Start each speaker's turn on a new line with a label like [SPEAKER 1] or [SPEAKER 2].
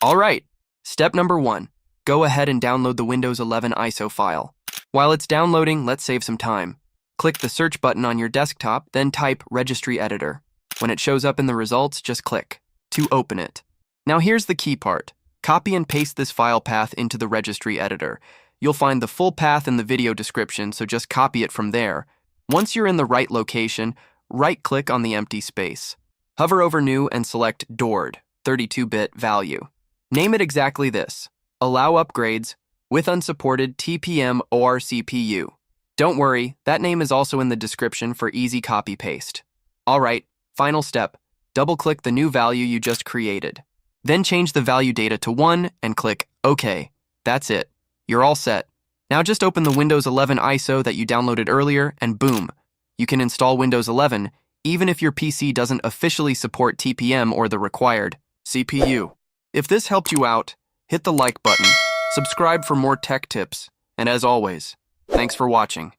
[SPEAKER 1] Alright, step number 1. Go ahead and download the Windows 11 ISO file. While it's downloading, let's save some time. Click the search button on your desktop, then type Registry Editor. When it shows up in the results, just click to open it. Now here's the key part. Copy and paste this file path into the Registry Editor. You'll find the full path in the video description, so just copy it from there. Once you're in the right location, right-click on the empty space. Hover over New and select Stored, 32-bit value. Name it exactly this. Allow upgrades with unsupported TPM or CPU. Don't worry, that name is also in the description for easy copy-paste. Alright, final step. Double-click the new value you just created. Then change the value data to 1 and click OK. That's it. You're all set. Now just open the Windows 11 ISO that you downloaded earlier and boom, you can install Windows 11 even if your PC doesn't officially support TPM or the required CPU. If this helped you out, hit the like button, subscribe for more tech tips, and as always, thanks for watching.